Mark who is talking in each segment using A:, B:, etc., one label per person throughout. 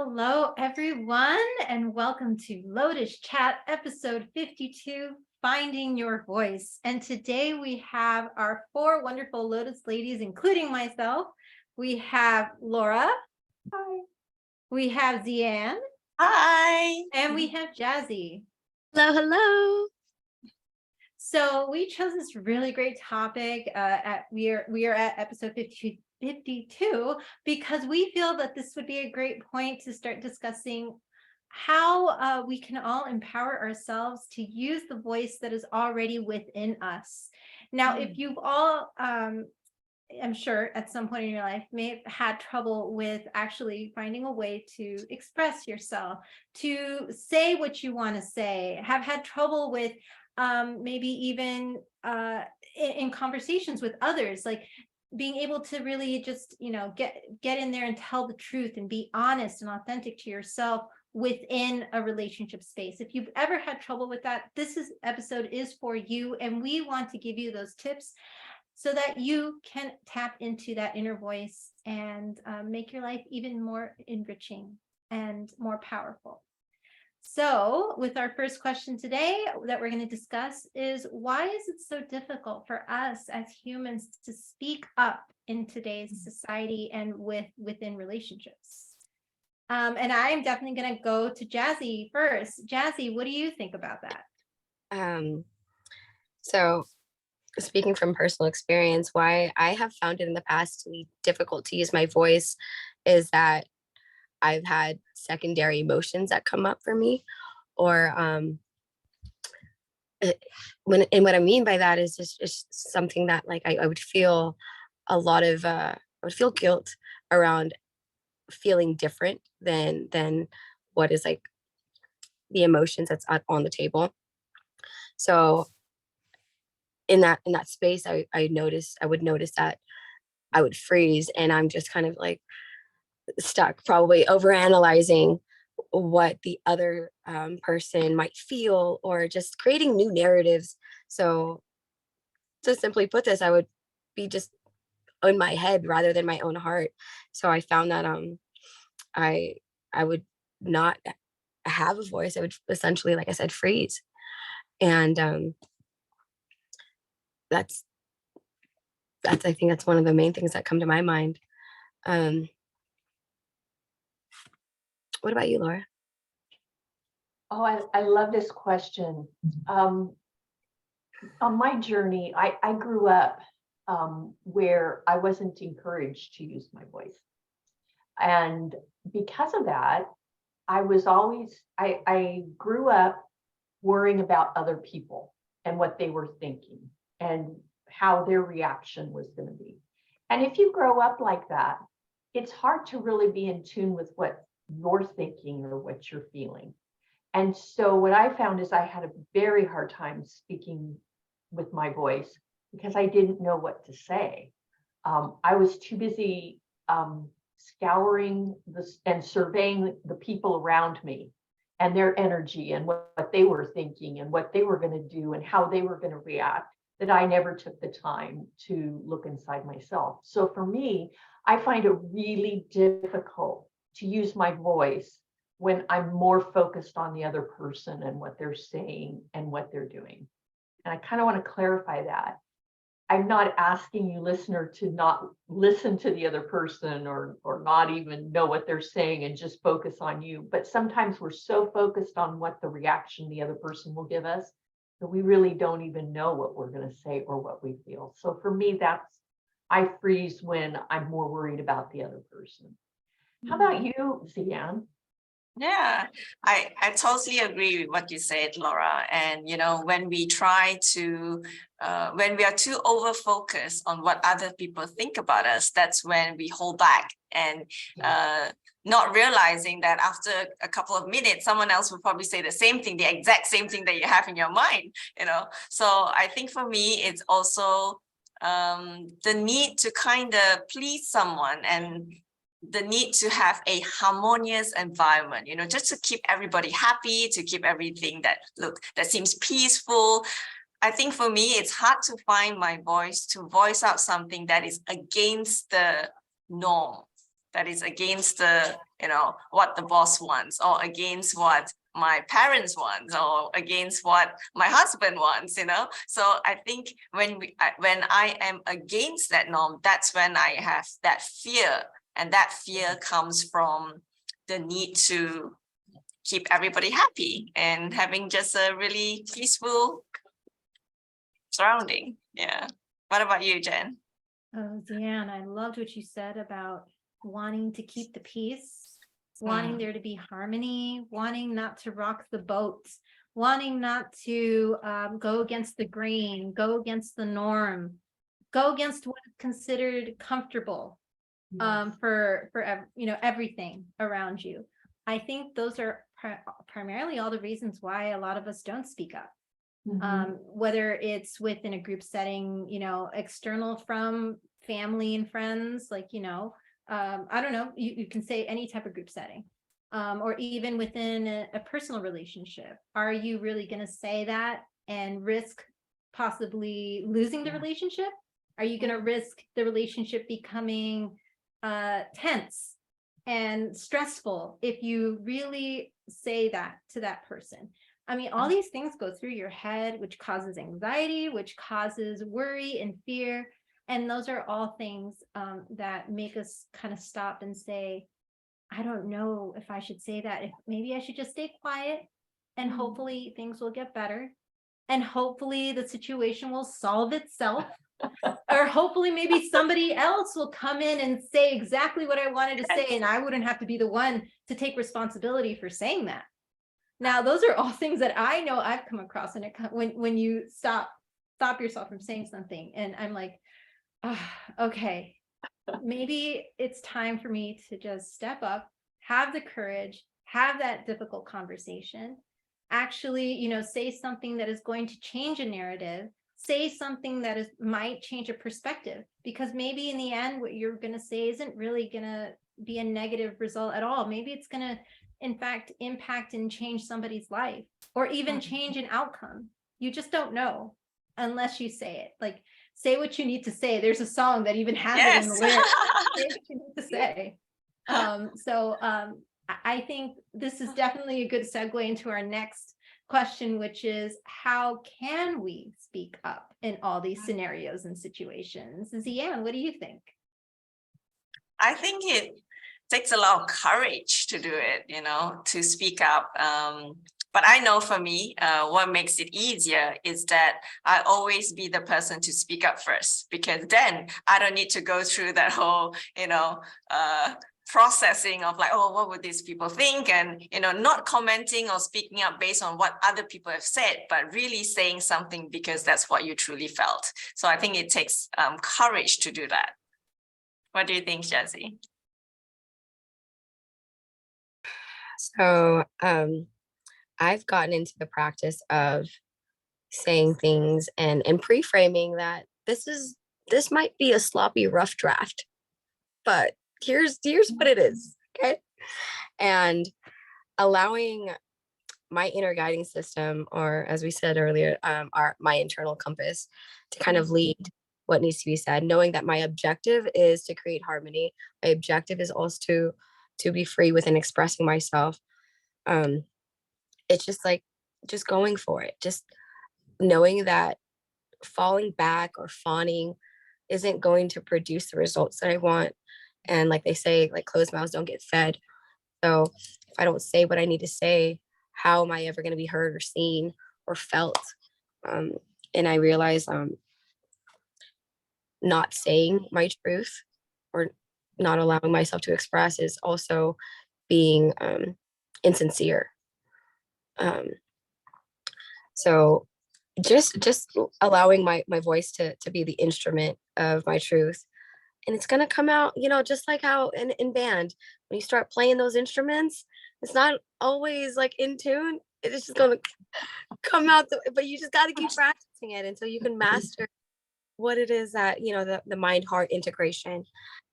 A: Hello, everyone, and welcome to Lotus Chat episode 52, Finding Your Voice. And today we have our four wonderful Lotus ladies, including myself. We have Laura. Hi. We have Zian.
B: Hi.
A: And we have Jazzy.
C: Hello, hello.
A: So we chose this really great topic. We are at episode 52 because we feel that this would be a great point to start discussing how we can all empower ourselves to use the voice that is already within us. Now, if you've all, I'm sure at some point in your life may have had trouble with actually finding a way to express yourself, to say what you want to say, have had trouble with maybe even in conversations with others, like being able to really just, get in there and tell the truth and be honest and authentic to yourself within a relationship space. If you've ever had trouble with that, episode is for you, and we want to give you those tips so that you can tap into that inner voice and make your life even more enriching and more powerful. So with our first question today that we're going to discuss is, why is it so difficult for us as humans to speak up in today's society and within relationships? And I'm definitely going to go to Jazzy first. Jazzy, what do you think about that?
C: So speaking from personal experience, why I have found it in the past to be difficult to use my voice is that I've had secondary emotions that come up for me, or what I mean by that is just something that, like, I would feel a lot of I would feel guilt around feeling different than what is like the emotions that's on the table. So in that space, I would notice that I would freeze, and I'm just kind of like stuck, probably overanalyzing what the other person might feel, or just creating new narratives. So to simply put this, I would be just in my head rather than my own heart. So I found that I would not have a voice. I would essentially, like I said, freeze. And that's I think that's one of the main things that come to my mind. What about you, Laura?
B: Oh, I love this question. On my journey, I grew up where I wasn't encouraged to use my voice. And because of that, I grew up worrying about other people and what they were thinking and how their reaction was going to be. And if you grow up like that, it's hard to really be in tune with what you're thinking or what you're feeling. And so what I found is I had a very hard time speaking with my voice because I didn't know what to say. I was too busy scouring this and surveying the people around me and their energy and what they were thinking and what they were going to do and how they were going to react, that I never took the time to look inside myself. So for me, I find it really difficult to use my voice when I'm more focused on the other person and what they're saying and what they're doing. And I kind of want to clarify that. I'm not asking you, listener, to not listen to the other person or not even know what they're saying and just focus on you. But sometimes we're so focused on what the reaction the other person will give us that we really don't even know what we're going to say or what we feel. So for me, I freeze when I'm more worried about the other person. How about you, Zian?
D: Yeah, I totally agree with what you said, Laura. And, when we try to, when we are too over-focused on what other people think about us, that's when we hold back and not realizing that after a couple of minutes, someone else will probably say the same thing, the exact same thing that you have in your mind, So I think for me, it's also the need to kind of please someone and the need to have a harmonious environment, just to keep everybody happy, to keep everything that seems peaceful. I think for me, it's hard to find my voice to voice out something that is against the norm. that is against the, what the boss wants, or against what my parents want, or against what my husband wants, So I think when I am against that norm, that's when I have that fear. And that fear comes from the need to keep everybody happy and having just a really peaceful surrounding. Yeah. What about you, Jen?
A: Oh, Deanne, I loved what you said about wanting to keep the peace, wanting there to be harmony, wanting not to rock the boat, wanting not to go against the grain, go against the norm, go against what is considered comfortable for everything around you. I think those are primarily all the reasons why a lot of us don't speak up. Whether it's within a group setting, external from family and friends, like, I don't know, you can say any type of group setting, or even within a personal relationship. Are you really going to say that and risk possibly losing the relationship? Are you going to risk the relationship becoming tense and stressful if you really say that to that person? I mean, all these things go through your head, which causes anxiety, which causes worry and fear. And those are all things that make us kind of stop and say, I don't know if I should say that. If maybe I should just stay quiet, and hopefully things will get better. And hopefully the situation will solve itself. Or hopefully maybe somebody else will come in and say exactly what I wanted to say, and I wouldn't have to be the one to take responsibility for saying that. Now, those are all things that I know I've come across, and when you stop yourself from saying something, and I'm like, okay, maybe it's time for me to just step up, have the courage, have that difficult conversation, actually, say something that is going to change a narrative, say something that might change a perspective, because maybe in the end, what you're going to say isn't really going to be a negative result at all. Maybe it's going to, in fact, impact and change somebody's life, or even change an outcome. You just don't know unless you say it. Like, say what you need to say. There's a song that even has it in the lyrics. Say what you need to say. I think this is definitely a good segue into our next question, which is, how can we speak up in all these scenarios and situations? Zian, what do you think?
D: I think it takes a lot of courage to do it, to speak up. But I know for me, what makes it easier is that I always be the person to speak up first, because then I don't need to go through that whole, processing of like, oh, what would these people think? And, not commenting or speaking up based on what other people have said, but really saying something because that's what you truly felt. So I think it takes courage to do that. What do you think, Jazzy?
C: So I've gotten into the practice of saying things and pre-framing that this might be a sloppy, rough draft, but here's what it is. Okay. And allowing my inner guiding system, or as we said earlier, my internal compass, to kind of lead what needs to be said, knowing that my objective is to create harmony. My objective is also to be free within expressing myself. It's just going for it, just knowing that falling back or fawning isn't going to produce the results that I want. And like they say, like, closed mouths don't get fed. So if I don't say what I need to say, how am I ever going to be heard or seen or felt? And I realize not saying my truth or not allowing myself to express is also being insincere. So just allowing my voice to be the instrument of my truth. And it's going to come out, just like how in band, when you start playing those instruments, it's not always like in tune. It's just going to come out, but you just got to keep practicing it until you can master what it is that, the mind-heart integration,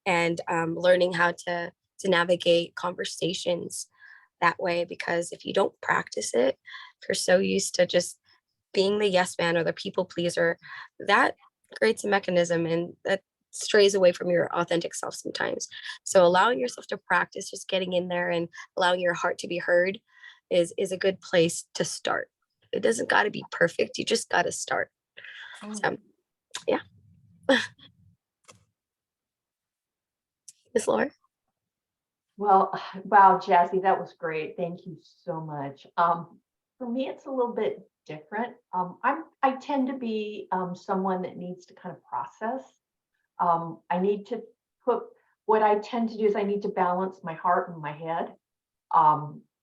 C: and learning how to navigate conversations that way. Because if you don't practice it, if you're so used to just being the yes man or the people pleaser, that creates a mechanism, and strays away from your authentic self sometimes. So allowing yourself to practice just getting in there and allowing your heart to be heard is a good place to start. It doesn't got to be perfect. You just got to start. So, yeah. Miss Laura?
B: Well, wow, Jazzy, that was great. Thank you so much. For me, it's a little bit different. I tend to be someone that needs to kind of process. I need to what I tend to do is I need to balance my heart and my head.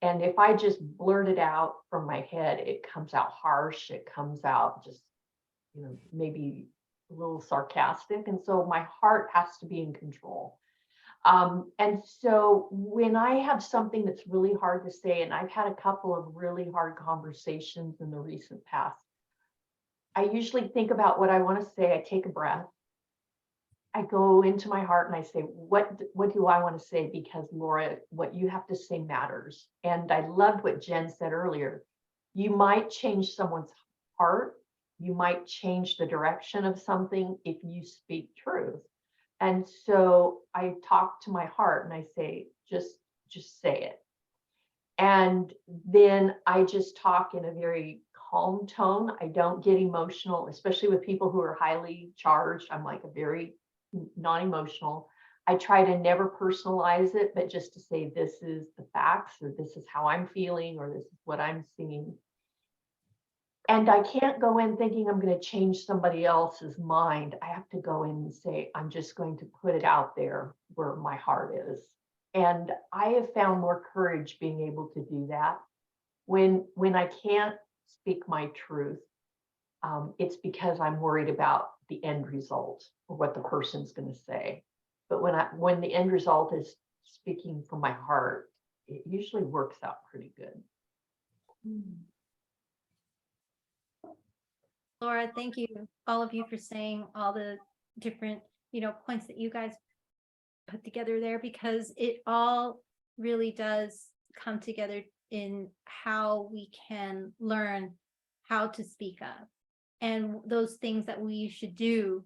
B: And if I just blurt it out from my head, it comes out harsh. It comes out just, maybe a little sarcastic. And so my heart has to be in control. And so when I have something that's really hard to say, and I've had a couple of really hard conversations in the recent past, I usually think about what I want to say. I take a breath. I go into my heart and I say, what do I want to say? Because Laura, what you have to say matters. And I loved what Jen said earlier. You might change someone's heart. You might change the direction of something if you speak truth. And so I talk to my heart and I say, just say it. And then I just talk in a very calm tone. I don't get emotional, especially with people who are highly charged. I'm like a very non-emotional. I try to never personalize it, but just to say, this is the facts, or this is how I'm feeling, or this is what I'm seeing. And I can't go in thinking I'm going to change somebody else's mind. I have to go in and say, I'm just going to put it out there where my heart is. And I have found more courage being able to do that. When I can't speak my truth, it's because I'm worried about the end result or what the person's going to say. But when the end result is speaking from my heart, it usually works out pretty good.
A: Laura, thank you, all of you, for saying all the different, points that you guys put together there, because it all really does come together in how we can learn how to speak up and those things that we should do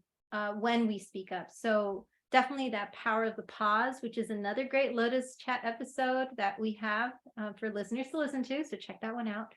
A: when we speak up. So definitely that power of the pause, which is another great Lotus chat episode that we have for listeners to listen to. So check that one out.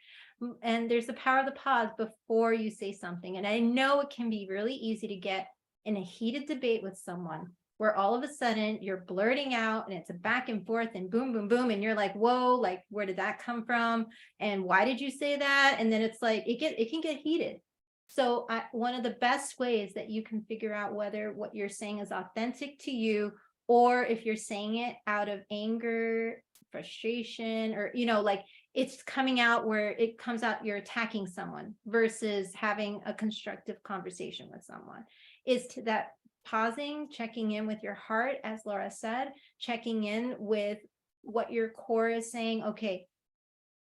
A: And there's the power of the pause before you say something. And I know it can be really easy to get in a heated debate with someone where all of a sudden you're blurting out and it's a back and forth and boom, boom, boom. And you're like, whoa, like, where did that come from? And why did you say that? And then it's like, it can get heated. So one of the best ways that you can figure out whether what you're saying is authentic to you, or if you're saying it out of anger, frustration, or, like it's coming out where it comes out, you're attacking someone versus having a constructive conversation with someone, is to that pausing, checking in with your heart, as Laura said, checking in with what your core is saying. Okay,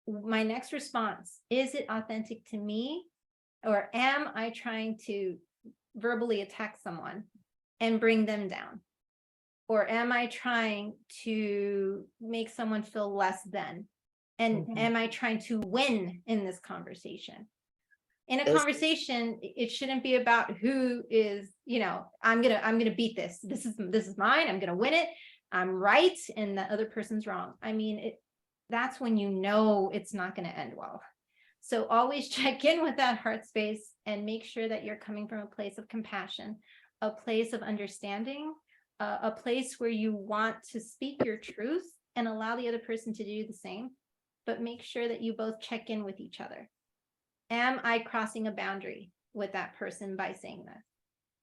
A: my next response, is it authentic to me? Or am I trying to verbally attack someone and bring them down? Or am I trying to make someone feel less than? And am I trying to win in this conversation? In a conversation, it shouldn't be about who is, I'm gonna beat this. This is mine. I'm gonna win it. I'm right, and the other person's wrong. I mean, that's when it's not gonna end well. So always check in with that heart space and make sure that you're coming from a place of compassion, a place of understanding, a place where you want to speak your truth and allow the other person to do the same, but make sure that you both check in with each other. Am I crossing a boundary with that person by saying this?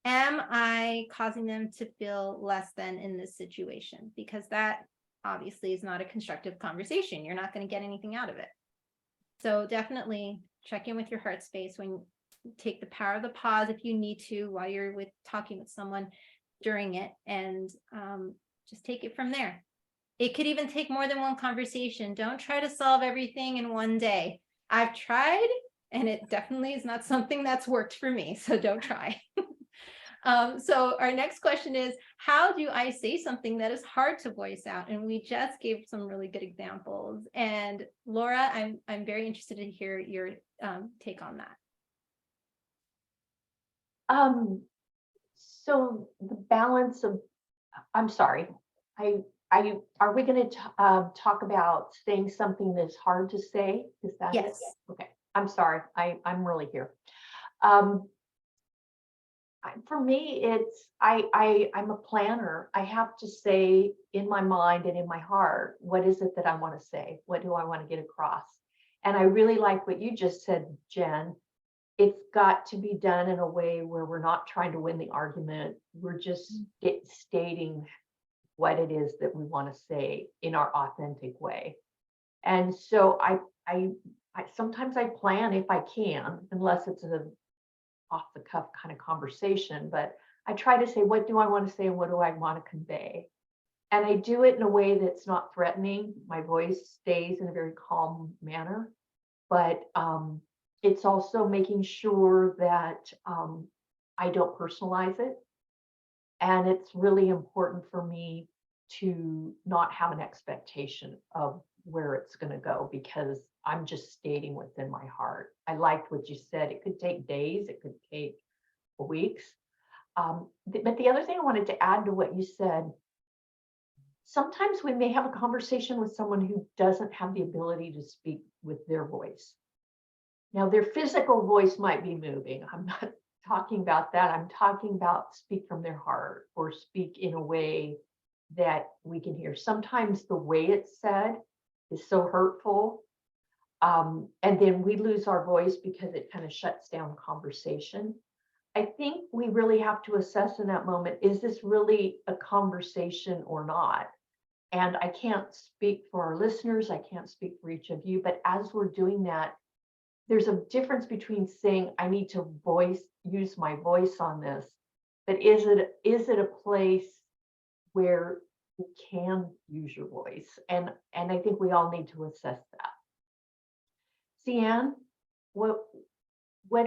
A: Am I causing them to feel less than in this situation? Because that obviously is not a constructive conversation. You're not going to get anything out of it. So definitely check in with your heart space. When take the power of the pause if you need to while you're talking with someone during it, and just take it from there. It could even take more than one conversation. Don't try to solve everything in one day. I've tried, and it definitely is not something that's worked for me. So don't try. So our next question is, how do I say something that is hard to voice out? And we just gave some really good examples. And Laura, I'm very interested to hear your take on that.
B: So the balance of, I'm sorry, are we going to talk about saying something that's hard to say? Is that it?
A: Yes.
B: Okay, I'm sorry, I'm really here. Um, for me, it's, I'm a planner. I have to say in my mind and in my heart, what is it that I want to say? What do I want to get across? And I really like what you just said, Jen. It's got to be done in a way where we're not trying to win the argument. We're just stating what it is that we want to say in our authentic way. And so I sometimes I plan if I can, unless it's a off the cuff kind of conversation, but I try to say, what do I want to say and what do I want to convey? And I do it in a way that's not threatening. My voice stays in a very calm manner, but it's also making sure that I don't personalize it. And it's really important for me to not have an expectation of where it's going to go, because I'm just stating what's in my heart. I liked what you said. It could take days, it could take weeks. But the other thing I wanted to add to what you said, sometimes we may have a conversation with someone who doesn't have the ability to speak with their voice. Now, their physical voice might be moving. I'm not talking about that. I'm talking about speak from their heart or speak in a way that we can hear. Sometimes the way it's said is so hurtful. And then we lose our voice because it kind of shuts down conversation. I think we really have to assess in that moment, is this really a conversation or not? And I can't speak for our listeners. I can't speak for each of you, but as we're doing that, there's a difference between saying I need to use my voice on this, but is it a place where you can use your voice? And I think we all need to assess that. Cian, what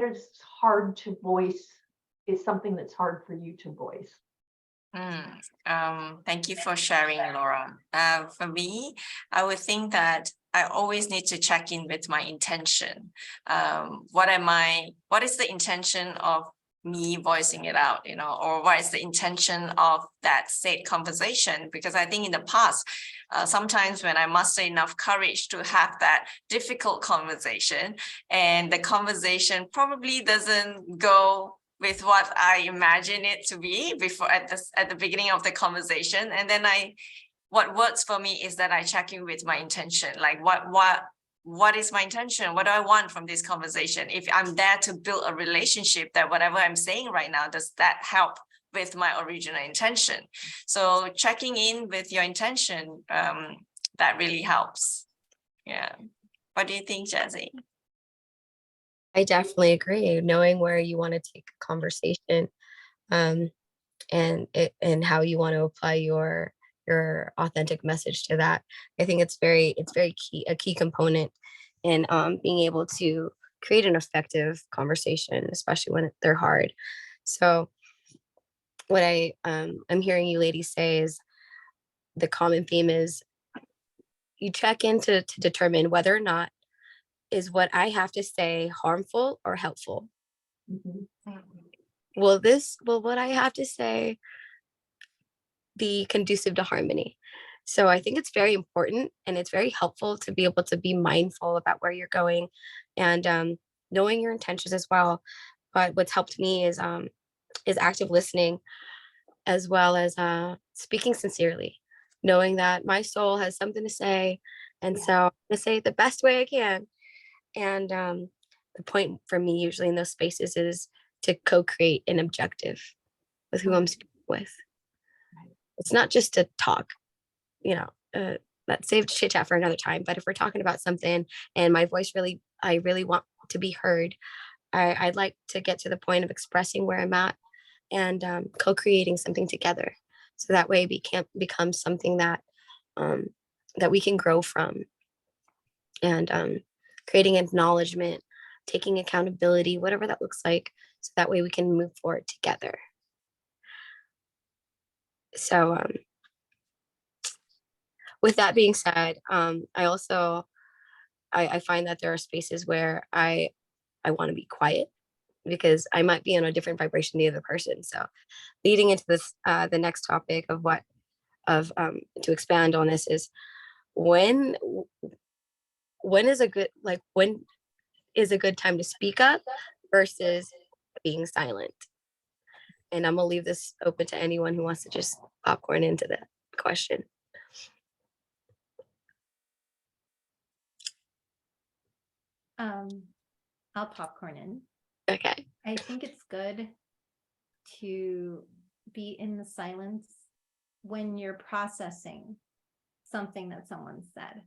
B: is hard to voice is something that's hard for you to voice?
D: Thank you for sharing, Laura. For me, I would think that I always need to check in with my intention. What is the intention of me voicing it out, or what is the intention of that said conversation? Because I think in the past, sometimes when I muster enough courage to have that difficult conversation, and the conversation probably doesn't go with what I imagine it to be before at the beginning of the conversation. And then what works for me is that I check in with my intention. Like what is my intention? What do I want from this conversation? If I'm there to build a relationship, that whatever I'm saying right now, does that help with my original intention? So checking in with your intention, that really helps. Yeah. What do you think, Jazzy?
C: I definitely agree. Knowing where you want to take a conversation, and how you want to apply your authentic message to that. I think it's very key, a key component in being able to create an effective conversation, especially when they're hard. So what I'm hearing you ladies say is the common theme is you check in to determine whether or not is what I have to say harmful or helpful.
B: Mm-hmm.
C: Will what I have to say be conducive to harmony? So I think it's very important and it's very helpful to be able to be mindful about where you're going, and knowing your intentions as well. But what's helped me is active listening, as well as speaking sincerely, knowing that my soul has something to say, and so I'm gonna say it the best way I can. And the point for me usually in those spaces is to co-create an objective with who I'm speaking with. It's not just to talk, let's save chit chat for another time. But if we're talking about something and my voice I really want to be heard, I'd like to get to the point of expressing where I'm at, and co-creating something together. So that way we can become something that that we can grow from, and creating acknowledgement, taking accountability, whatever that looks like. So that way we can move forward together. So with that being said, I also I find that there are spaces where I want to be quiet, because I might be on a different vibration than the other person. So leading into this, the next topic of to expand on this is when when is a good when is a good time to speak up versus being silent. And I'm gonna leave this open to anyone who wants to just popcorn into the question.
A: I'll popcorn in.
C: Okay.
A: I think it's good to be in the silence when you're processing something that someone said.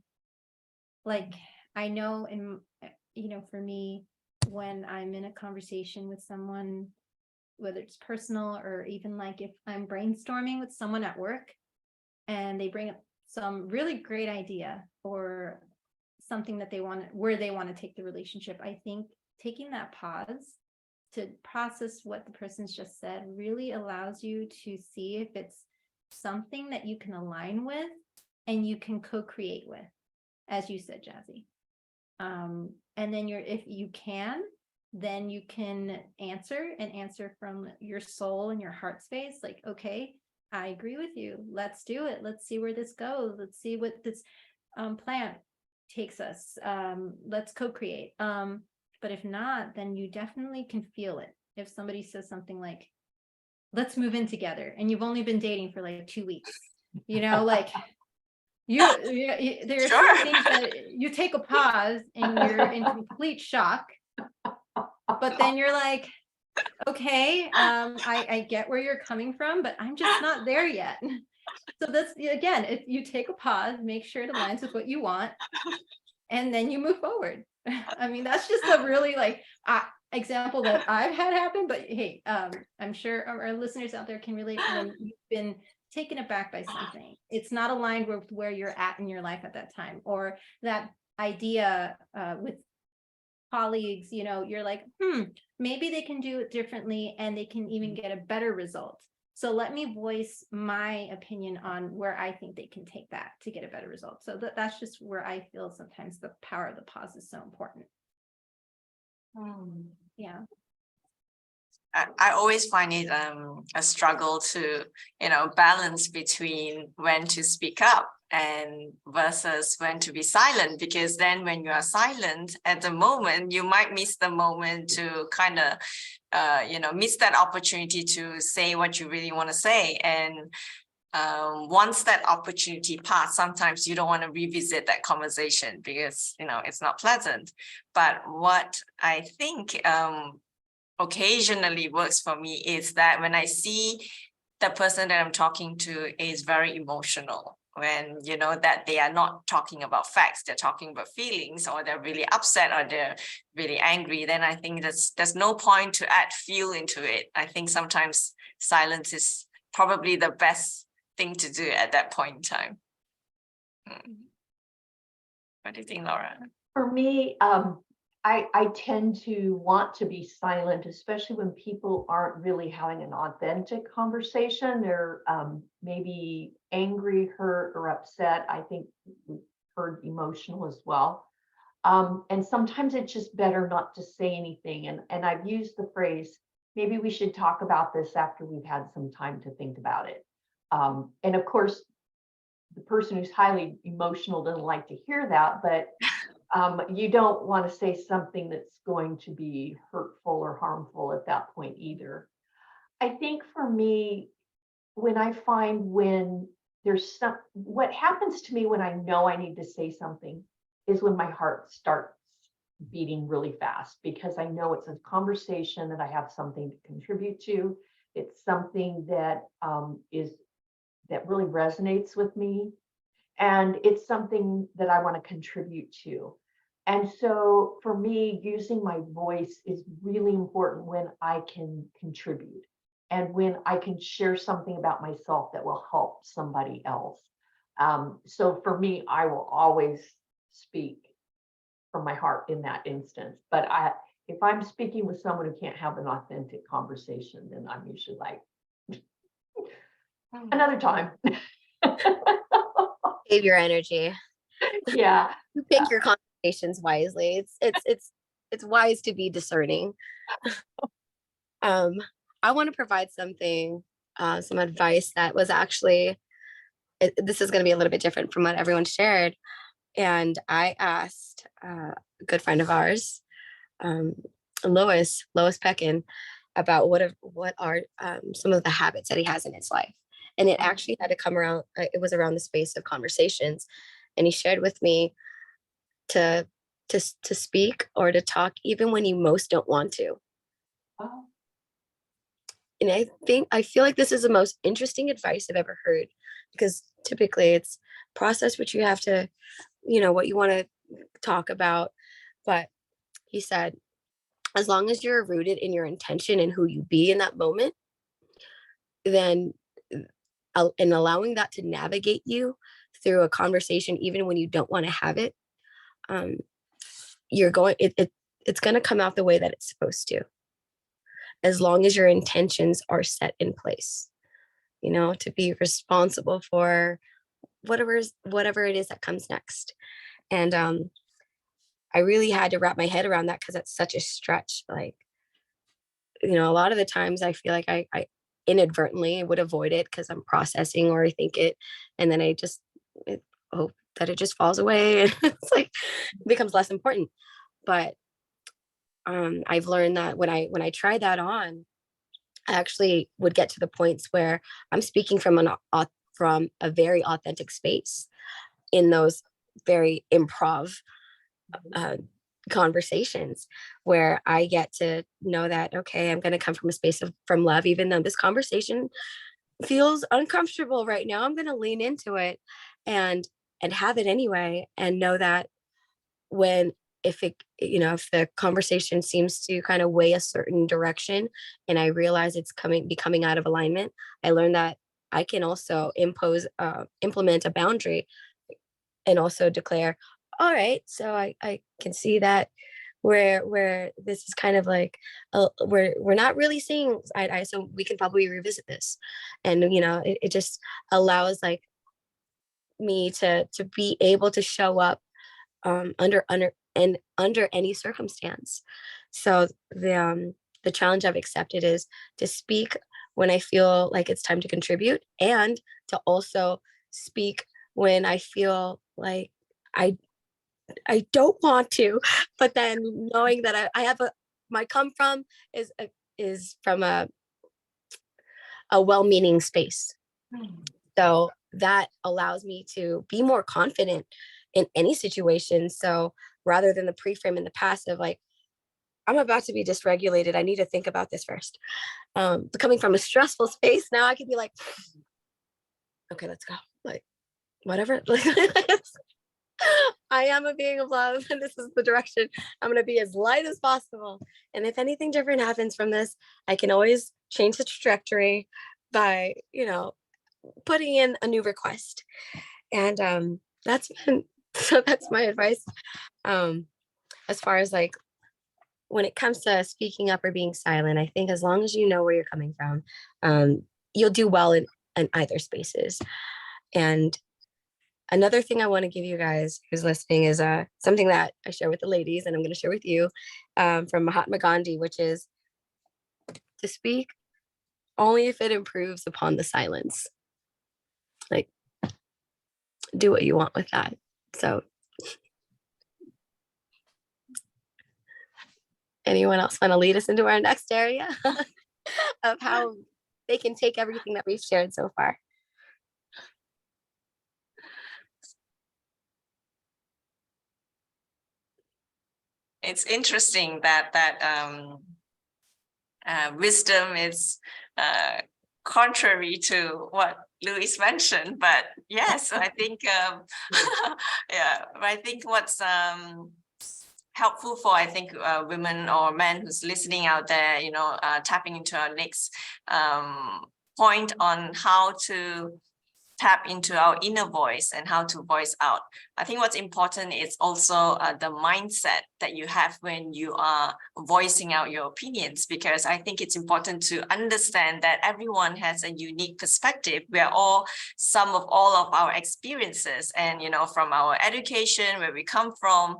A: Like, I know for me, when I'm in a conversation with someone, whether it's personal or even like if I'm brainstorming with someone at work and they bring up some really great idea or something that where they want to take the relationship, I think taking that pause to process what the person's just said really allows you to see if it's something that you can align with and you can co-create with, as you said, Jazzy. And then if you can, then you can answer from your soul and your heart space. Like, okay, I agree with you. Let's do it. Let's see where this goes. Let's see what this plan takes us. Let's co-create. But if not, then you definitely can feel it. If somebody says something like, let's move in together, and you've only been dating for like 2 weeks, like there's
D: Sure.
A: some things that you take a pause and you're in complete shock, but then you're like, okay, I get where you're coming from, but I'm just not there yet. So that's, again, if you take a pause, make sure it aligns with what you want, and then you move forward. I mean, that's just a really example that I've had happen, but hey, I'm sure our listeners out there can relate when you've been taken aback by something. It's not aligned with where you're at in your life at that time, or that idea with colleagues, you're like, maybe they can do it differently and they can even get a better result. So let me voice my opinion on where I think they can take that to get a better result. So that's just where I feel sometimes the power of the pause is so important. Yeah.
D: I always find it a struggle to, balance between when to speak up and versus when to be silent, because then when you are silent at the moment, you might miss the moment to kind of, miss that opportunity to say what you really want to say. And once that opportunity passed, sometimes you don't want to revisit that conversation because, it's not pleasant. But what I think occasionally works for me is that when I see the person that I'm talking to is very emotional, when that they are not talking about facts, they're talking about feelings, or they're really upset, or they're really angry, then I think there's no point to add fuel into it. I think sometimes silence is probably the best thing to do at that point in time. What do you think, Laura?
B: For me, I tend to want to be silent, especially when people aren't really having an authentic conversation. They're maybe angry, hurt, or upset. I think we've heard emotional as well. And sometimes it's just better not to say anything. And I've used the phrase, maybe we should talk about this after we've had some time to think about it. And of course, the person who's highly emotional doesn't like to hear that, but you don't want to say something that's going to be hurtful or harmful at that point either. I think for me, when there's what happens to me when I know I need to say something is when my heart starts beating really fast, because I know it's a conversation that I have something to contribute to. It's something that that really resonates with me. And it's something that I want to contribute to. And so for me, using my voice is really important when I can contribute and when I can share something about myself that will help somebody else. So for me, I will always speak from my heart in that instance. But if I'm speaking with someone who can't have an authentic conversation, then I'm usually like, another time.
C: Save your energy.
B: Yeah.
C: You pick your conversations wisely. It's it's wise to be discerning. I want to provide something, some advice that was actually, this is going to be a little bit different from what everyone shared. And I asked a good friend of ours, Lois Peckin, about what are some of the habits that he has in his life. And it actually had to come around, it was around the space of conversations. And he shared with me to speak or to talk even when you most don't want to.
B: Oh,
C: And I feel like this is the most interesting advice I've ever heard, because typically it's process what you have to, what you want to talk about. But he said, as long as you're rooted in your intention and who you be in that moment, then and allowing that to navigate you through a conversation, even when you don't want to have it, it's going to come out the way that it's supposed to, as long as your intentions are set in place, to be responsible for whatever it is that comes next. And I really had to wrap my head around that, because it's such a stretch. Like, a lot of the times I feel like I inadvertently would avoid it because I'm processing or I think it, and then I just hope that it just falls away and it's like it becomes less important. But I've learned that when I try that on, I actually would get to the points where I'm speaking from a very authentic space in those very improv conversations, where I get to know that, okay, I'm going to come from a space from love, even though this conversation feels uncomfortable right now. I'm going to lean into it and have it anyway, and know that if the conversation seems to kind of weigh a certain direction and I realize it's becoming out of alignment, I learned that I can also implement a boundary and also declare, all right, so I can see that where this is kind of like, we're not really seeing eye to eye, so we can probably revisit this. And it just allows like me to be able to show up under any circumstance. So the challenge I've accepted is to speak when I feel like it's time to contribute, and to also speak when I feel like I don't want to, but then knowing that I have my come from is from a well-meaning space. So that allows me to be more confident in any situation. So rather than the pre-frame in the past of like, I'm about to be dysregulated, I need to think about this first. But coming from a stressful space, now I can be like, okay, let's go. Like, whatever. I am a being of love, and this is the direction. I'm going to be as light as possible. And if anything different happens from this, I can always change the trajectory by, putting in a new request. And that's my advice. As far as like, when it comes to speaking up or being silent, I think as long as you know where you're coming from, you'll do well in either spaces. And another thing I want to give you guys who's listening is something that I share with the ladies, and I'm going to share with you, from Mahatma Gandhi, which is to speak only if it improves upon the silence. Like, do what you want with that. So anyone else want to lead us into our next area of how they can take everything that we've shared so far?
D: It's interesting that wisdom is contrary to what Louis mentioned, but yes, I think yeah, I think what's helpful for women or men who's listening out there, tapping into our next point on how to tap into our inner voice and how to voice out. I think what's important is also the mindset that you have when you are voicing out your opinions, because I think it's important to understand that everyone has a unique perspective. We are all sum of all of our experiences, and from our education, where we come from,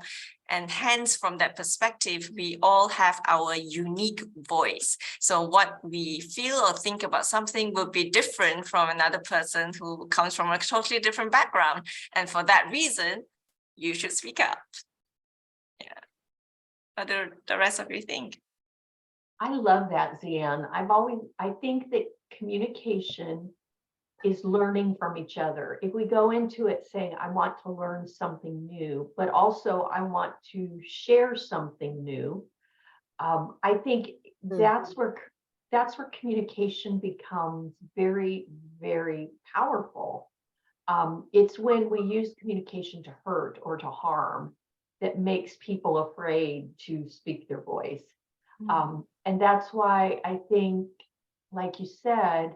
D: And hence, from that perspective, we all have our unique voice. So what we feel or think about something will be different from another person who comes from a totally different background. And for that reason, you should speak up. Yeah. What do the rest of you think?
B: I love that, Zian. I think that communication is learning from each other. If we go into it saying, I want to learn something new, but also I want to share something new, I think that's where communication becomes very, very powerful. It's when we use communication to hurt or to harm that makes people afraid to speak their voice. And that's why I think, like you said,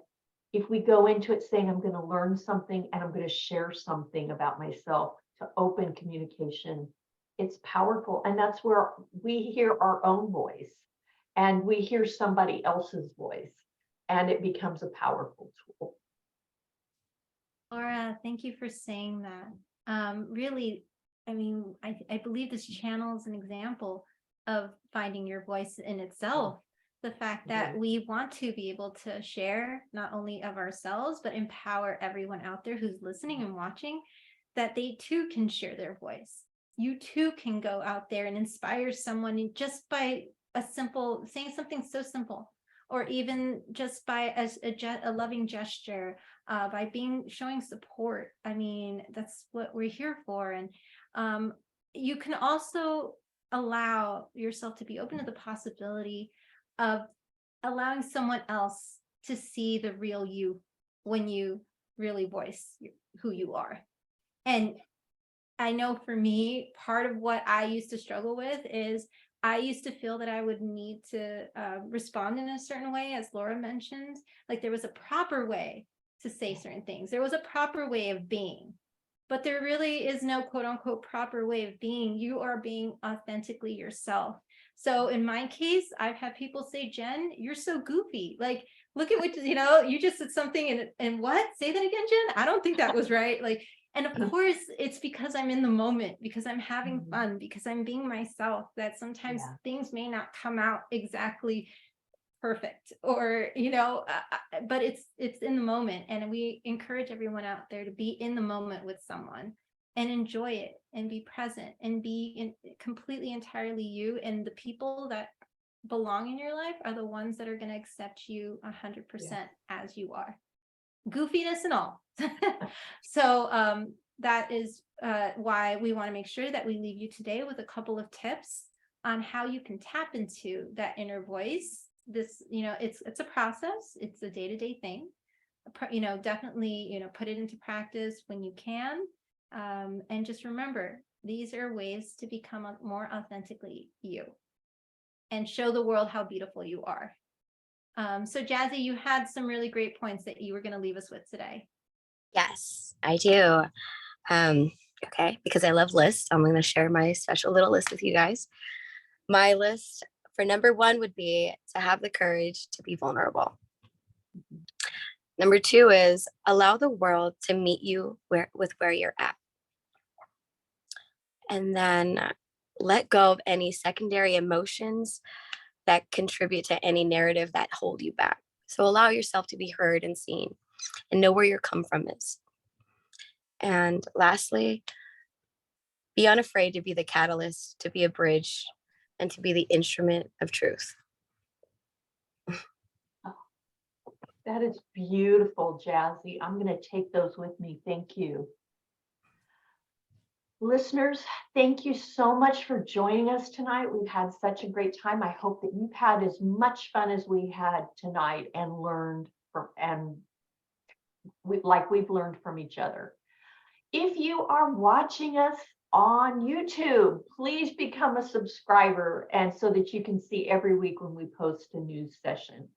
B: if we go into it saying, I'm going to learn something and I'm going to share something about myself, to open communication, it's powerful. And that's where we hear our own voice and we hear somebody else's voice, and it becomes a powerful tool.
A: Laura, thank you for saying that. Really, I mean, I believe this channel is an example of finding your voice in itself. The fact that we want to be able to share not only of ourselves, but empower everyone out there who's listening and watching, that they too can share their voice. You too can go out there and inspire someone just by saying something so simple, or even just by a loving gesture, by showing support. I mean, that's what we're here for. And you can also allow yourself to be open to the possibility of allowing someone else to see the real you when you really voice who you are. And I know for me, part of what I used to struggle with is I used to feel that I would need to respond in a certain way, as Laura mentioned, like there was a proper way to say certain things. There was a proper way of being, but there really is no quote unquote proper way of being. You are being authentically yourself. So in my case, I've had people say, Jen, you're so goofy. Like, look at what, you just said something and what? Say that again, Jen? I don't think that was right. Like, and of course, it's because I'm in the moment, because I'm having fun, because I'm being myself, that sometimes things may not come out exactly perfect, or, but it's in the moment. And we encourage everyone out there to be in the moment with someone and enjoy it and be present and be completely entirely you. And the people that belong in your life are the ones that are going to accept you 100% as you are, goofiness and all. So that is why we want to make sure that we leave you today with a couple of tips on how you can tap into that inner voice. This, it's a process. It's a day-to-day thing. Definitely, put it into practice when you can. And just remember, these are ways to become more authentically you and show the world how beautiful you are. So Jazzy, you had some really great points that you were going to leave us with today.
C: Yes, I do. Okay, because I love lists, I'm going to share my special little list with you guys. My list for number 1 would be to have the courage to be vulnerable. Number 2 is allow the world to meet you where you're at. And then let go of any secondary emotions that contribute to any narrative that hold you back. So allow yourself to be heard and seen and know where your come from is. And lastly, be unafraid to be the catalyst, to be a bridge, and to be the instrument of truth.
B: That is beautiful, Jazzy. I'm going to take those with me. Thank you. Listeners, thank you so much for joining us tonight. We've had such a great time. I hope that you've had as much fun as we had tonight and learned from, we've learned from each other. If you are watching us on YouTube, please become a subscriber, and so that you can see every week when we post a new session.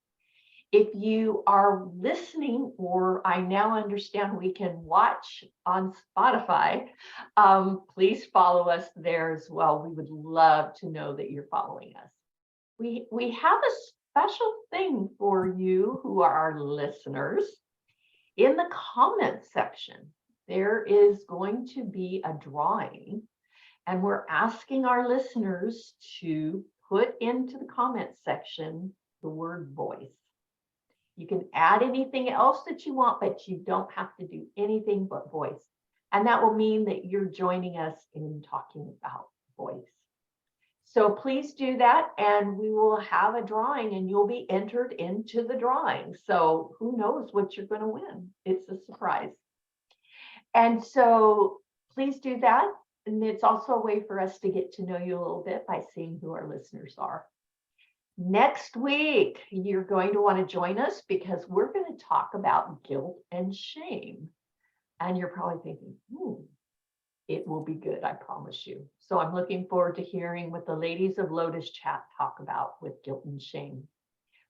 B: If you are listening, or I now understand we can watch on Spotify, please follow us there as well. We would love to know that you're following us. We have a special thing for you who are our listeners. In the comments section, there is going to be a drawing, And we're asking our listeners to put into the comment section the word voice. You can add anything else that you want, but you don't have to do anything but voice. And that will mean that you're joining us in talking about voice. So please do that, and we will have a drawing and you'll be entered into the drawing. So who knows what you're going to win? It's a surprise. And so please do that. And it's also a way for us to get to know you a little bit by seeing who our listeners are. Next week, you're going to want to join us because we're going to talk about guilt and shame. And you're probably thinking, it will be good, I promise you. So I'm looking forward to hearing what the ladies of Lotus Chat talk about with guilt and shame.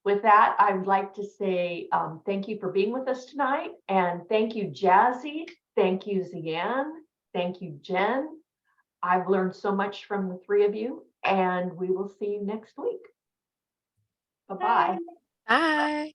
B: With that, I would like to say thank you for being with us tonight. And thank you, Jazzy. Thank you, Zian. Thank you, Jen. I've learned so much from the three of you, and we will see you next week. Bye-bye.
C: Bye.